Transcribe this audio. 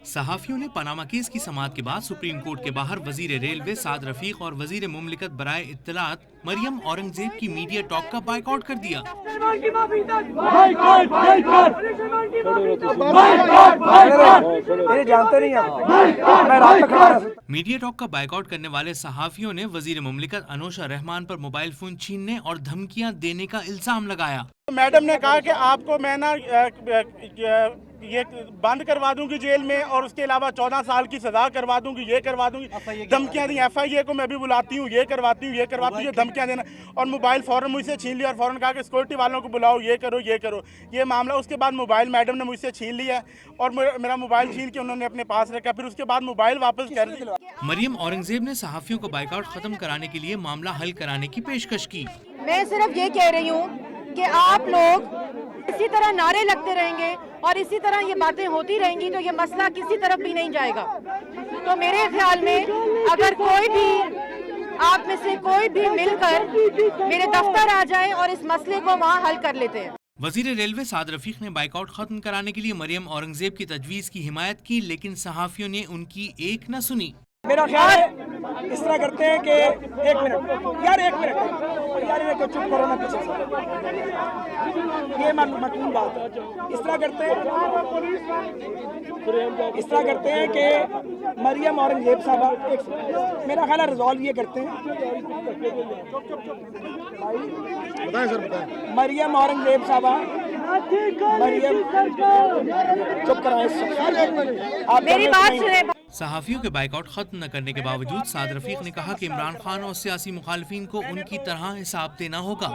صحافیوں نے Panama case کی سماعت کے بعد سپریم کورٹ کے باہر وزیر ریلوے سعد رفیق اور وزیر مملکت برائے اطلاعات مریم اورنگزیب کی میڈیا ٹاک کا بائیکاٹ کر دیا۔ میڈیا ٹاک کا بائیکاٹ کرنے والے صحافیوں نے وزیر مملکت انوشا رحمان پر موبائل فون چھیننے اور دھمکیاں دینے کا الزام لگایا۔ میڈم نے کہا کہ آپ کو میں نا یہ بند کروا دوں گی جیل میں، اور اس کے علاوہ 14 سال کی سزا کروا دوں گی، یہ کروا دوں گی، دھمکیاں دی۔ ایف آئی اے کو میں بھی بلاتی ہوں، یہ کرواتی ہوں، یہ کرواتی ہوں، دھمکیاں دینا، اور موبائل فوراً مجھ سے چھین لیا اور فوراً کہا کہ سیکورٹی والوں کو بلاؤ، یہ کرو یہ کرو، یہ معاملہ۔ اس کے بعد موبائل میڈم نے مجھ سے چھین لیا اور میرا موبائل چھین کے انہوں نے اپنے پاس رکھا، پھر اس کے بعد موبائل واپس کر دیا۔ مریم اورنگزیب نے صحافیوں کو بائیکاٹ ختم کرانے کے لیے معاملہ حل کرانے کی پیشکش کی۔ میں صرف یہ کہہ رہی ہوں کہ آپ لوگ اسی طرح نعرے لگتے رہیں گے اور اسی طرح یہ باتیں ہوتی رہیں گی تو یہ مسئلہ کسی طرف بھی نہیں جائے گا۔ تو میرے خیال میں اگر کوئی بھی آپ میں سے کوئی بھی مل کر میرے دفتر آ جائے اور اس مسئلے کو وہاں حل کر لیتے ہیں۔ وزیر ریلوے سعد رفیق نے بائیکاٹ ختم کرانے کے لیے مریم اورنگزیب کی تجویز کی حمایت کی، لیکن صحافیوں نے ان کی ایک نہ سنی۔ میرا خیال ہے اس طرح کرتے ہیں کہ ایک منٹ یار یہ چپ کرو نا، کچھ یہ مقبول بات ہے۔ اس طرح کرتے ہیں کہ مریم اورنگزیب صاحبہ، میرا خیال ہے ریزالو یہ کرتے ہیں، مریم اورنگزیب صاحبہ، مریم چپ کرائیں، میری بات سنیں۔ صحافیوں کے بائیکاٹ ختم نہ کرنے کے باوجود سعد رفیق نے کہا کہ عمران خان اور سیاسی مخالفین کو ان کی طرح حساب دینا ہوگا۔